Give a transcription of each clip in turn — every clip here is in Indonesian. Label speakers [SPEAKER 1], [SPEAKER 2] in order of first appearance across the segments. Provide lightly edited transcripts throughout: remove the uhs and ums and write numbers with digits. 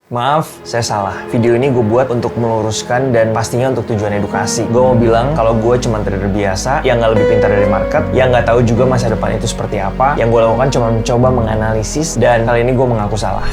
[SPEAKER 1] Maaf, saya salah. Video ini gue buat untuk meluruskan dan pastinya untuk tujuan edukasi. Gue mau bilang kalau gue cuma trader biasa, yang nggak lebih pintar dari market, yang nggak tahu juga masa depan itu seperti apa. Yang gue lakukan cuma mencoba menganalisis, dan kali ini gue mengaku salah.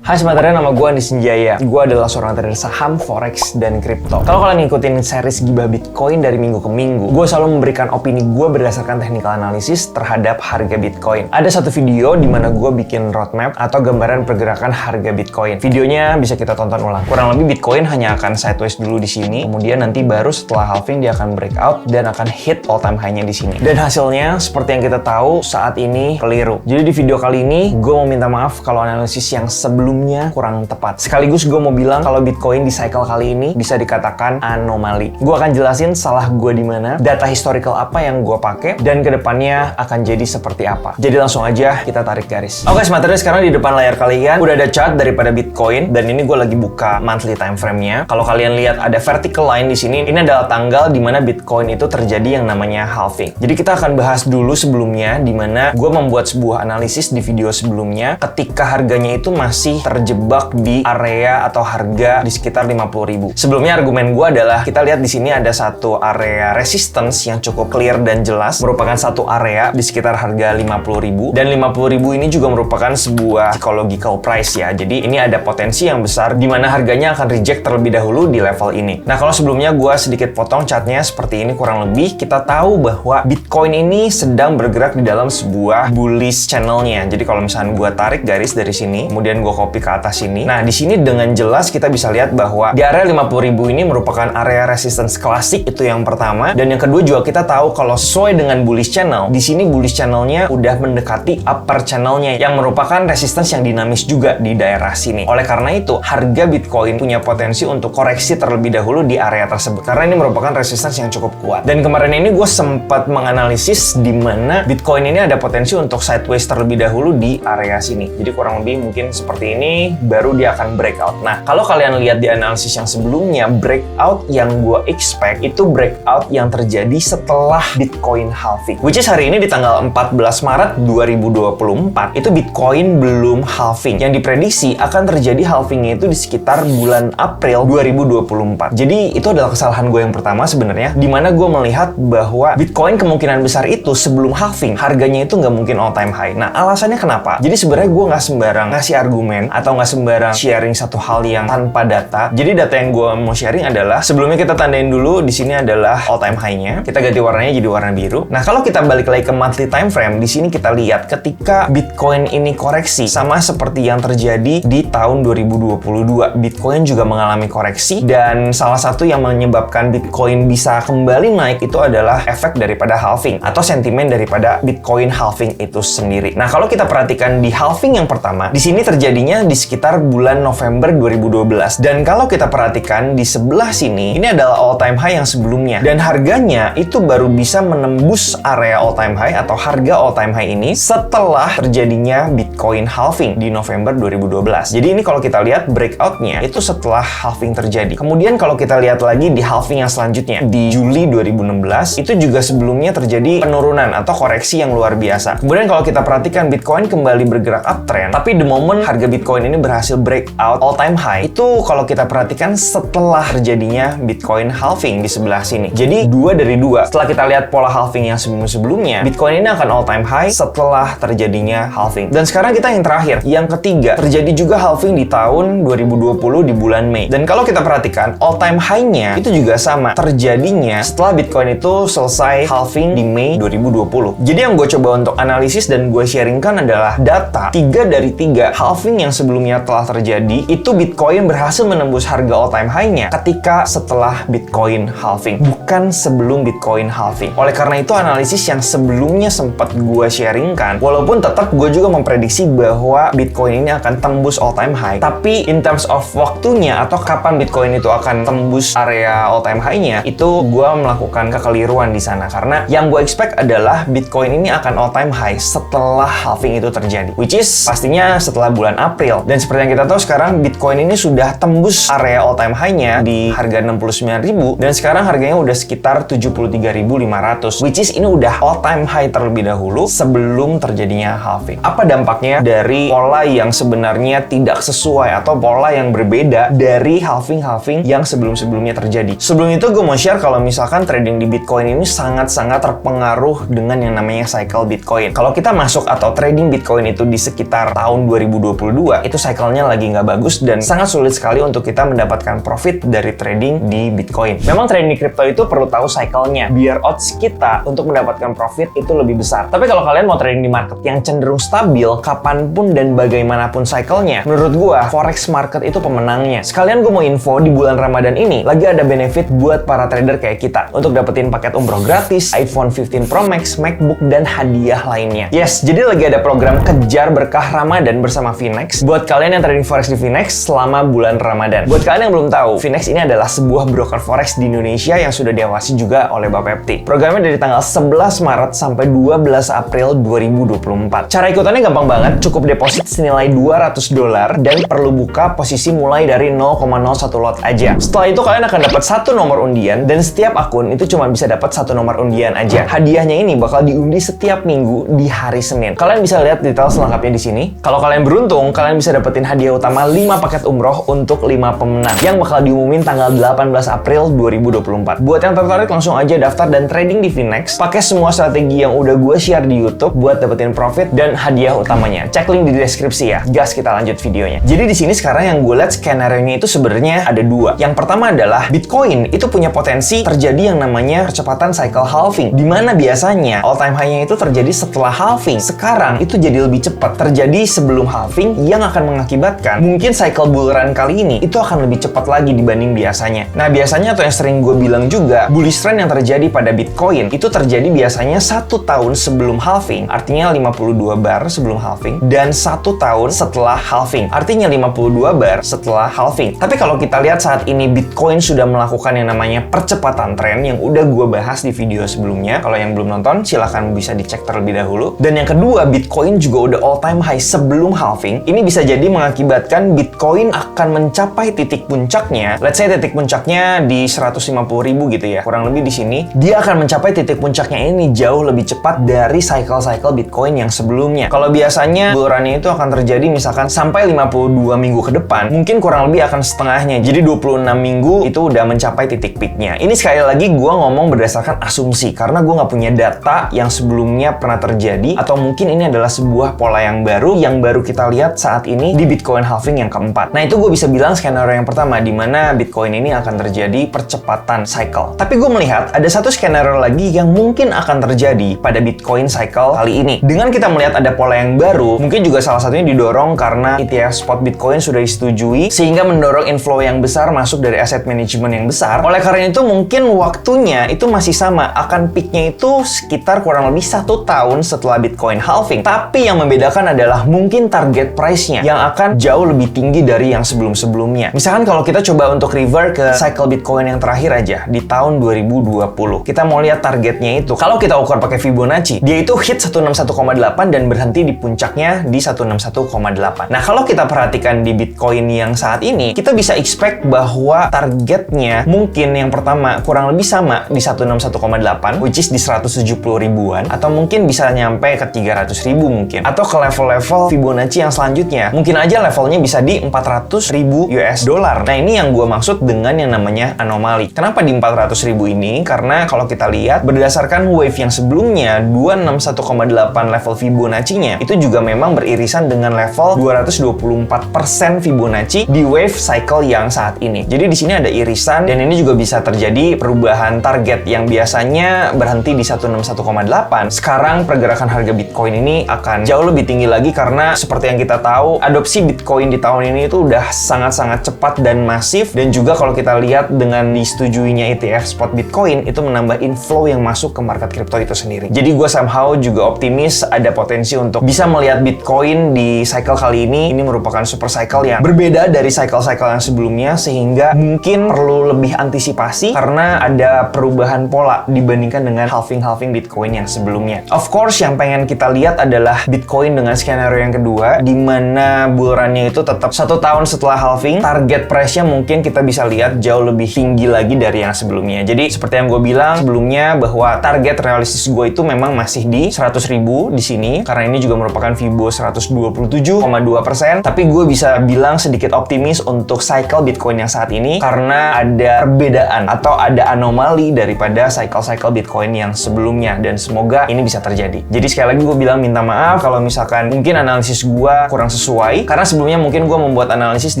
[SPEAKER 1] Hai Sobat Trader, nama gue Andi Senjaya. Gue adalah seorang trader saham, forex, dan kripto. Kalau kalian ngikutin series Gibah Bitcoin dari minggu ke minggu, gue selalu memberikan opini gue berdasarkan technical analysis terhadap harga Bitcoin. Ada satu video di mana gue bikin roadmap atau gambaran pergerakan harga Bitcoin. Videonya bisa kita tonton ulang. Kurang lebih Bitcoin hanya akan sideways dulu di sini, kemudian nanti baru setelah halving dia akan breakout dan akan hit all time high-nya di sini. Dan hasilnya seperti yang kita tahu saat ini keliru. Jadi di video kali ini gue mau minta maaf kalau analisis yang sebelumnya kurang tepat. Sekaligus gue mau bilang kalau Bitcoin di cycle kali ini bisa dikatakan anomali. Gue akan jelasin salah gue di mana, data historical apa yang gue pakai, dan kedepannya akan jadi seperti apa. Jadi langsung aja kita tarik garis. Oke, Smart Trader, sekarang di depan layar kalian udah ada chart daripada Bitcoin, dan ini gue lagi buka monthly time frame-nya. Kalau kalian lihat ada vertical line di sini, ini adalah tanggal di mana Bitcoin itu terjadi yang namanya halving. Jadi kita akan bahas dulu sebelumnya di mana gue membuat sebuah analisis di video sebelumnya ketika harganya itu masih terjebak di area atau harga di sekitar 50.000. Sebelumnya argumen gue adalah kita lihat di sini ada satu area resistance yang cukup clear dan jelas, merupakan satu area di sekitar harga 50.000, dan 50.000 ini juga merupakan sebuah psychological price ya. Jadi ini ada potensi yang besar di mana harganya akan reject terlebih dahulu di level ini. Nah, kalau sebelumnya gue sedikit potong chartnya seperti ini, kurang lebih kita tahu bahwa Bitcoin ini sedang bergerak di dalam sebuah bullish channelnya. Jadi kalau misalnya gue tarik garis dari sini, kemudian gue copy ke atas sini. Nah, di sini dengan jelas kita bisa lihat bahwa di area 50.000 ini merupakan area resistance klasik, itu yang pertama. Dan yang kedua juga kita tahu kalau sesuai dengan bullish channel, di sini bullish channelnya udah mendekati upper channelnya yang merupakan resistance yang dinamis juga di daerah sini. Oleh karena itu, harga Bitcoin punya potensi untuk koreksi terlebih dahulu di area tersebut karena ini merupakan resistance yang cukup kuat. Dan kemarin ini gue sempat menganalisis di mana Bitcoin ini ada potensi untuk sideways terlebih dahulu di area sini. Jadi kurang lebih mungkin seperti ini baru dia akan breakout. Nah, kalau kalian lihat di analisis yang sebelumnya, breakout yang gue expect itu breakout yang terjadi setelah Bitcoin halving, which is hari ini di tanggal 14 Maret 2024 itu Bitcoin belum halving. Yang diprediksi akan terjadi halvingnya itu di sekitar bulan April 2024. Jadi itu adalah kesalahan gue yang pertama sebenarnya, di mana gue melihat bahwa Bitcoin kemungkinan besar itu sebelum halving harganya itu nggak mungkin all time high. Nah, alasannya kenapa? Jadi sebenarnya gue nggak sembarang ngasih argumen atau nggak sembarang sharing satu hal yang tanpa data. Jadi data yang gue mau sharing adalah, sebelumnya kita tandain dulu di sini adalah all time high-nya. Kita ganti warnanya jadi warna biru. Nah, kalau kita balik lagi ke monthly time frame, di sini kita lihat ketika Bitcoin ini koreksi sama seperti yang terjadi di tahun 2022. Bitcoin juga mengalami koreksi, dan salah satu yang menyebabkan Bitcoin bisa kembali naik itu adalah efek daripada halving atau sentimen daripada Bitcoin halving itu sendiri. Nah, kalau kita perhatikan di halving yang pertama, di sini terjadinya di sekitar bulan November 2012. Dan kalau kita perhatikan di sebelah sini, ini adalah all time high yang sebelumnya. Dan harganya itu baru bisa menembus area all time high atau harga all time high ini setelah terjadinya Bitcoin halving di November 2012. Jadi ini kalau kita lihat breakoutnya itu setelah halving terjadi. Kemudian kalau kita lihat lagi di halving yang selanjutnya, di Juli 2016, itu juga sebelumnya terjadi penurunan atau koreksi yang luar biasa. Kemudian kalau kita perhatikan Bitcoin kembali bergerak uptrend, tapi the moment harga Bitcoin ini berhasil breakout all time high, itu kalau kita perhatikan setelah terjadinya Bitcoin halving di sebelah sini. Jadi 2 dari 2. Setelah kita lihat pola halving yang sebelum-sebelumnya, Bitcoin ini akan all time high setelah terjadinya halving. Dan sekarang kita yang terakhir, yang ketiga, terjadi juga halving di tahun 2020 di bulan Mei. Dan kalau kita perhatikan all time high-nya itu juga sama, terjadinya setelah Bitcoin itu selesai halving di Mei 2020. Jadi yang gue coba untuk analisis dan gue sharingkan adalah data 3 dari 3 halving yang sebelumnya telah terjadi, itu Bitcoin berhasil menembus harga all time high-nya ketika setelah Bitcoin halving, bukan sebelum Bitcoin halving. Oleh karena itu analisis yang sebelumnya sempat gue sharingkan, walaupun tetap gue juga memprediksi bahwa Bitcoin ini akan tembus all time high, tapi in terms of waktunya atau kapan Bitcoin itu akan tembus area all time high-nya, itu gue melakukan kekeliruan di sana. Karena yang gue expect adalah Bitcoin ini akan all time high setelah halving itu terjadi, which is pastinya setelah bulan April April. Dan seperti yang kita tahu sekarang Bitcoin ini sudah tembus area all time high-nya di harga 69.000 dan sekarang harganya udah sekitar 73.500, which is ini udah all time high terlebih dahulu sebelum terjadinya halving. Apa dampaknya dari pola yang sebenarnya tidak sesuai atau pola yang berbeda dari halving yang sebelum-sebelumnya terjadi? Sebelum itu gue mau share kalau misalkan trading di Bitcoin ini sangat-sangat terpengaruh dengan yang namanya cycle Bitcoin. Kalau kita masuk atau trading Bitcoin itu di sekitar tahun 2022, itu cycle-nya lagi nggak bagus dan sangat sulit sekali untuk kita mendapatkan profit dari trading di Bitcoin. Memang trading di crypto itu perlu tahu cycle-nya biar odds kita untuk mendapatkan profit itu lebih besar. Tapi kalau kalian mau trading di market yang cenderung stabil kapanpun dan bagaimanapun cycle-nya, menurut gua forex market itu pemenangnya. Sekalian gue mau info di bulan Ramadan ini lagi ada benefit buat para trader kayak kita untuk dapetin paket umroh gratis, iPhone 15 Pro Max, MacBook, dan hadiah lainnya. Yes, jadi lagi ada program Kejar Berkah Ramadan bersama Finex buat kalian yang trading forex di Finex selama bulan Ramadan. Buat kalian yang belum tahu, Finex ini adalah sebuah broker forex di Indonesia yang sudah diawasi juga oleh Bapepti. Programnya dari tanggal 11 Maret sampai 12 April 2024. Cara ikutannya gampang banget, cukup deposit senilai $200 dan perlu buka posisi mulai dari 0,01 lot aja. Setelah itu kalian akan dapat satu nomor undian dan setiap akun itu cuma bisa dapat satu nomor undian aja. Hadiahnya ini bakal diundi setiap minggu di hari Senin. Kalian bisa lihat detail selengkapnya di sini. Kalau kalian beruntung, kalian bisa dapetin hadiah utama 5 paket umroh untuk 5 pemenang yang bakal diumumin tanggal 18 April 2024. Buat yang tertarik langsung aja daftar dan trading di Finex. Pakai semua strategi yang udah gue share di YouTube buat dapetin profit dan hadiah utamanya. Cek link di deskripsi ya. Gas, kita lanjut videonya. Jadi di sini sekarang yang gue lihat skenario-nya itu sebenarnya ada dua. Yang pertama adalah Bitcoin itu punya potensi terjadi yang namanya percepatan cycle halving, di mana biasanya all time high-nya itu terjadi setelah halving. Sekarang itu jadi lebih cepat terjadi sebelum halving yang akan mengakibatkan mungkin cycle bull run kali ini itu akan lebih cepat lagi dibanding biasanya. Nah, biasanya atau yang sering gue bilang juga, bullish trend yang terjadi pada Bitcoin itu terjadi biasanya 1 tahun sebelum halving, artinya 52 bar sebelum halving, dan 1 tahun setelah halving, artinya 52 bar setelah halving. Tapi kalau kita lihat saat ini Bitcoin sudah melakukan yang namanya percepatan tren yang udah gue bahas di video sebelumnya. Kalau yang belum nonton, silahkan bisa dicek terlebih dahulu. Dan yang kedua, Bitcoin juga udah all time high sebelum halving. Ini bisa jadi mengakibatkan Bitcoin akan mencapai titik puncaknya. Let's say titik puncaknya di 150.000 gitu ya. Kurang lebih di sini. Dia akan mencapai titik puncaknya ini jauh lebih cepat dari cycle-cycle Bitcoin yang sebelumnya. Kalau biasanya bull run-nya itu akan terjadi misalkan sampai 52 minggu ke depan, mungkin kurang lebih akan setengahnya. Jadi 26 minggu itu udah mencapai titik peak-nya. Ini sekali lagi gue ngomong berdasarkan asumsi karena gue nggak punya data yang sebelumnya pernah terjadi, atau mungkin ini adalah sebuah pola yang baru kita lihat saat ini di Bitcoin halving yang keempat. Nah, itu gue bisa bilang skenario yang pertama di mana Bitcoin ini akan terjadi percepatan cycle. Tapi gue melihat ada satu skenario lagi yang mungkin akan terjadi pada Bitcoin cycle kali ini. Dengan kita melihat ada pola yang baru, mungkin juga salah satunya didorong karena ETF spot Bitcoin sudah disetujui sehingga mendorong inflow yang besar masuk dari aset manajemen yang besar. Oleh karena itu mungkin waktunya itu masih sama, akan peaknya itu sekitar kurang lebih 1 tahun setelah Bitcoin halving. Tapi yang membedakan adalah mungkin target price-nya yang akan jauh lebih tinggi dari yang sebelum-sebelumnya. Misalkan kalau kita coba untuk revert ke cycle Bitcoin yang terakhir aja di tahun 2020. Kita mau lihat targetnya itu. Kalau kita ukur pakai Fibonacci, dia itu hit 161,8 dan berhenti di puncaknya di 161,8. Nah, kalau kita perhatikan di Bitcoin yang saat ini, kita bisa expect bahwa targetnya mungkin yang pertama kurang lebih sama di 161,8, which is di 170 ribuan, atau mungkin bisa nyampe ke 300 ribu mungkin, atau ke level-level Fibonacci yang selanjutnya. Mungkin aja levelnya bisa di 400 ribu US dollar. Nah, ini yang gue maksud dengan yang namanya anomali. Kenapa di 400 ribu ini? Karena kalau kita lihat berdasarkan wave yang sebelumnya 261,8 level Fibonacci-nya itu juga memang beririsan dengan level 224% Fibonacci di wave cycle yang saat ini. Jadi di sini ada irisan dan ini juga bisa terjadi perubahan target yang biasanya berhenti di 161,8. Sekarang pergerakan harga Bitcoin ini akan jauh lebih tinggi lagi karena seperti yang kita tahu, adopsi Bitcoin di tahun ini itu udah sangat-sangat cepat dan masif, dan juga kalau kita lihat dengan disetujuinya ETF spot Bitcoin itu menambah inflow yang masuk ke market crypto itu sendiri. Jadi gue somehow juga optimis ada potensi untuk bisa melihat Bitcoin di cycle kali ini merupakan super cycle yang berbeda dari cycle-cycle yang sebelumnya, sehingga mungkin perlu lebih antisipasi karena ada perubahan pola dibandingkan dengan halving Bitcoin yang sebelumnya. Of course, yang pengen kita lihat adalah Bitcoin dengan skenario yang kedua, di mana dimana bull run-nya itu tetap 1 tahun setelah halving, target price-nya mungkin kita bisa lihat jauh lebih tinggi lagi dari yang sebelumnya. Jadi seperti yang gue bilang sebelumnya bahwa target realistis gue itu memang masih di 100.000 di sini, karena ini juga merupakan Fibo 127,2%. Tapi gue bisa bilang sedikit optimis untuk cycle Bitcoin yang saat ini karena ada perbedaan atau ada anomali daripada cycle-cycle Bitcoin yang sebelumnya, dan semoga ini bisa terjadi. Jadi sekali lagi gue bilang minta maaf kalau misalkan mungkin analisis gue kurang sesuai, karena sebelumnya mungkin gue membuat analisis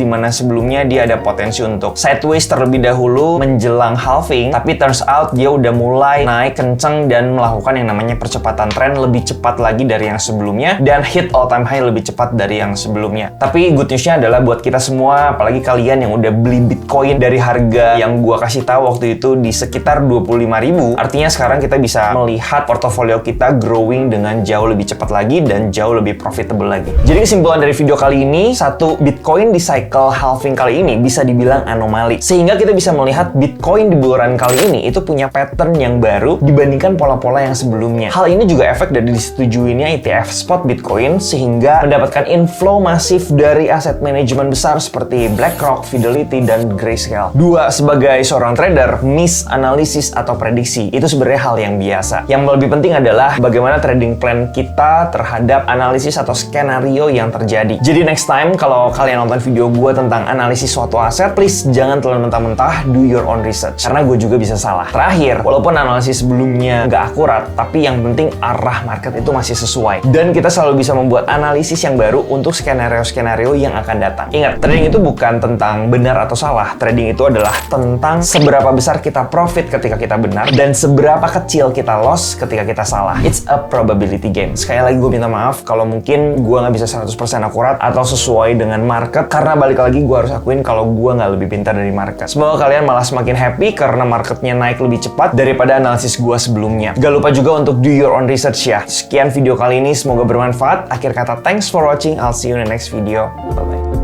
[SPEAKER 1] di mana sebelumnya dia ada potensi untuk sideways terlebih dahulu menjelang halving, tapi turns out dia udah mulai naik kenceng dan melakukan yang namanya percepatan tren lebih cepat lagi dari yang sebelumnya dan hit all time high lebih cepat dari yang sebelumnya. Tapi good newsnya adalah buat kita semua, apalagi kalian yang udah beli Bitcoin dari harga yang gua kasih tahu waktu itu di sekitar 25.000, artinya sekarang kita bisa melihat portofolio kita growing dengan jauh lebih cepat lagi dan jauh lebih profitable lagi. Jadi kesimpulan dari video kali ini, satu, Bitcoin di cycle halving kali ini bisa dibilang anomali, sehingga kita bisa melihat Bitcoin di bull run kali ini itu punya pattern yang baru dibandingkan pola-pola yang sebelumnya. Hal ini juga efek dari disetujuinya ETF spot Bitcoin sehingga mendapatkan inflow masif dari aset manajemen besar seperti BlackRock, Fidelity, dan Grayscale. Dua, sebagai seorang trader, miss analisis atau prediksi itu sebenarnya hal yang biasa. Yang lebih penting adalah bagaimana trading plan kita terhadap analisis atau skenario yang terjadi. Jadi next time kalau kalian nonton video gue tentang analisis suatu aset, please jangan telan mentah-mentah, do your own research. Karena gue juga bisa salah. Terakhir, walaupun analisis sebelumnya nggak akurat, tapi yang penting arah market itu masih sesuai. Dan kita selalu bisa membuat analisis yang baru untuk skenario-skenario yang akan datang. Ingat, trading itu bukan tentang benar atau salah. Trading itu adalah tentang seberapa besar kita profit ketika kita benar dan seberapa kecil kita loss ketika kita salah. It's a probability game. Sekali lagi gue minta maaf kalau mungkin gue nggak bisa 100% akurat atau sesuai dengan market, karena balik lagi gue harus akuin kalau gue nggak lebih pintar dari market. Semoga kalian malah semakin happy karena marketnya naik lebih cepat daripada analisis gue sebelumnya. Gak lupa juga untuk do your own research ya. Sekian video kali ini, semoga bermanfaat. Akhir kata, thanks for watching. I'll see you in the next video. Bye-bye.